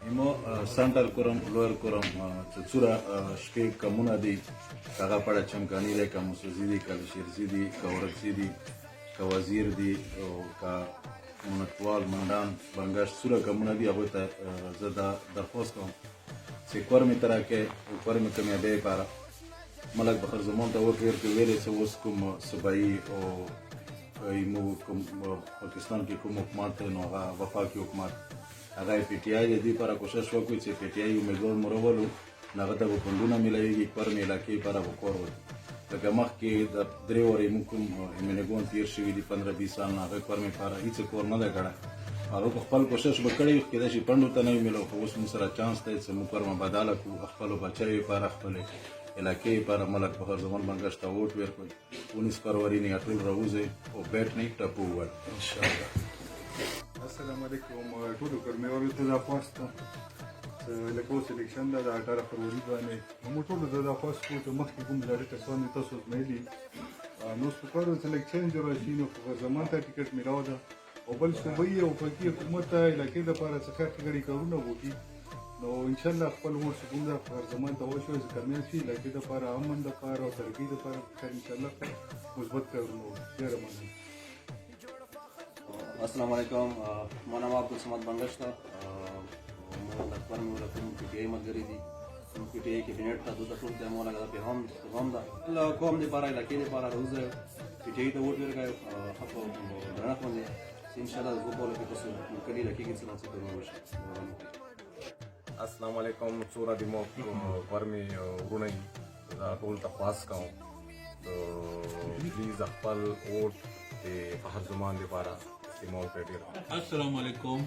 Imo sandal kuram lower kuram tsura shpe kamuna di kaga pada chamkani le ka musuzidi ka shirzidi ka oraksidi ka wazir di ka munatwal mandan bangash tsura kamuna di abota zada darkhos kom se kormi tarake kormi kami abe para malak bakhar zaman ta wakir ke wele se waskum sabai o imo Pakistan की कोम हुकूमत नो वफाकी हुकूमत अगर पीटीआई यदि पर कोशिश वकोई से पीटीआई उम्मीदवार मरोवलो नगदा को पंडुना मिलाएगी पर मिलाके पर बकोर लगा मख के द्रेवरी मुकुम इमेनेगोन तीर शिवी दी 15-20 साल ना अगर पर में पर इसे कोर न लगड़ा और को खपल कोशिश बकड़ी के दशी पंडु तने मिलो उस मुसरा चांस थे से मुकर में बदला को खपलो बचाई पर खपले इलाके पर मलक बखर जमान बंगश्ता वोट वेर कोई 19 फरवरी ने अटल रोजे और बैठ नहीं टपू हुआ इंशाल्लाह अस्सलाम वालेकुम टुडू कर मैं और तो फर्स्ट लेको सिलेक्शन दा 18 फरवरी बाने हम टुडू दा फर्स्ट को मख कोम लड़े तसोनी तसोस मेली नो स्पीकर सिलेक्शन जो रशीनो को जमान ता टिकट मिलाओ दा और बल सुबह और फकी हुकूमत इलाके दा पर सखत गड़ी करूना होगी نو ان شاء الله خپل مور سکون دا پر زمان ته وشو ذکر نه شي لکه د پر امن د پر او ترقی د پر ان شاء الله مثبت کارونه ډیر مننه السلام علیکم ما نام عبد الصمد بنگشتا مو اکبر مو لکم پی ٹی آئی ملګری دي پی ټي آئی کابینټ ته دوه ټول ته مو لګا په هم دا الله قوم دي پاره لکه دي پاره روز پی ټي آئی ته ووټ ورکړو خپل درنه باندې ان شاء الله زه په لکه تاسو کلی لکه کې څه څه کوم السلام علیکم څوره د مو ورمي ورونی دا ټول تخواس کوم پلیز خپل ووټ د فخر زمان لپاره استعمال کړئ السلام علیکم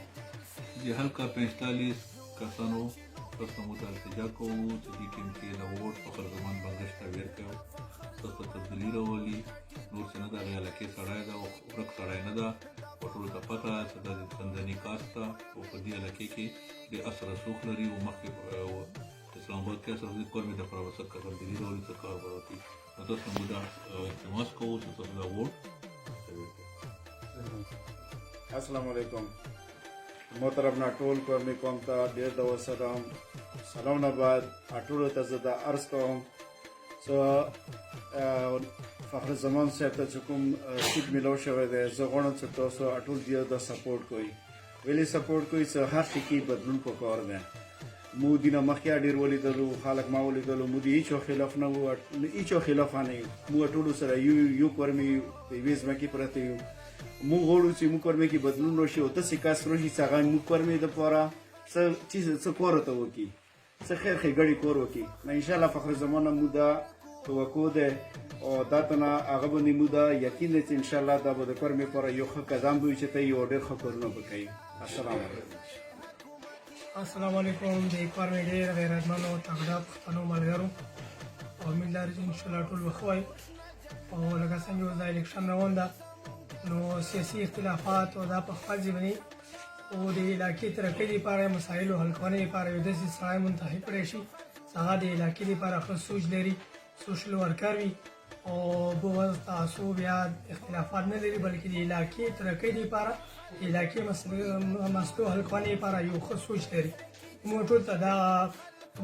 د حلقه 45 کسانو تاسو مو ته التجا کوو چې د کې د ووټ فخر زمان بنگشتا ورکړو تاسو تبدیلی راولي نور څنګه د علاقې سړای دا او ورک سړای نه دا ټول ته پته چې د سندنی کاستا او په دې علاقې کې د اثر رسوخ لري او مخکې اسلام آباد کې اثر د کورمې د پروسه کې تبدیلی راولي څه کار ورته نو تاسو مو دا تماس کوو چې تاسو دا ووټ अस्सलाम वालेकुम मोहतरम नाटोल को मैं कौम ता डेर दवा सलाम सलामाबाद अटूर तजदा अर्ज कौम सो फखर जमान से ता चुकुम सीट मिलो शवे दे जगोन से तो सो अटूर दिया दा सपोर्ट कोई वेली सपोर्ट कोई से हर की बदलून को कर दे मुदीना मखिया डेर वली दलु खालक मावली दलु मुदी इचो खिलाफ न वो इचो खिलाफ ने मु अटूर सरा यू करमी वेज में की प्रति مو غوړو چې مو کورمه کې بدلون راشي او ته سکاس راشي څنګه مو کورمه د پورا څه چیز څه کورته وکی څه خیر غړي کور وکی ان شاء الله فخر زمانه مودا توقع ده او داتنا هغه باندې مودا یقین چې ان شاء الله دا به کورمه پر یو ښه قدم وي چې ته یو ډېر ښه کورونه وکړي السلام علیکم د کورمه ډېر غیرتمنو تګړه پښتنو ملګرو او ملګر ان شاء الله ټول وخوي او لکه څنګه د الیکشن روان ده نو سیاسي اختلافات او دا په خپل ځبني او د علاقې ترقۍ لپاره مسایلو حل کولو لپاره یو داسې سړی منتخب کړی شي چې هغه د علاقې لپاره ښه سوچ لري سوشل ورکر وي او بغض تعصب یا اختلافات نه لري بلکې د علاقې ترقۍ لپاره د علاقې مسلو حل کولو لپاره یو ښه سوچ لري موږ ټول ته دا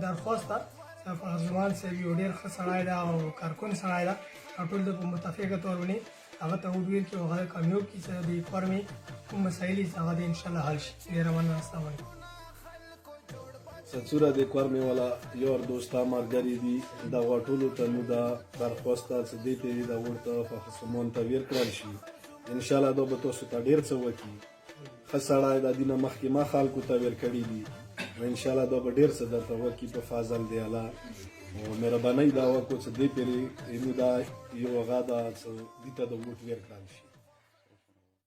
درخواست ده چې فخر زمان صاحب یو ډېر ښه سړی ده او کارکون سړی ده او ټول د په متفقه توګه ونی هغه ته وویل چې هغه کامیاب کړي چې د کورمې کوم مسایل هغه د ان شاء الله حل شي ډېر مننه السلام علیکم سڅوره د کورمې والا یور دوستا مارګری دي دا واټولو ته نو دا درخواست چې دې ته دا ورته فخر زمان ته ورکړل شي ان شاء الله دا به تاسو ته ډېر څه وکړي خسړای د دینه مخکې ما خلکو ته ورکړي دي ان شاء الله دا به ډېر څه درته وکړي په فضل دی الله او مهرباني دا وکړو چې دې پیری مودا یو غادا چې دې ته د ووټ ورکړل شي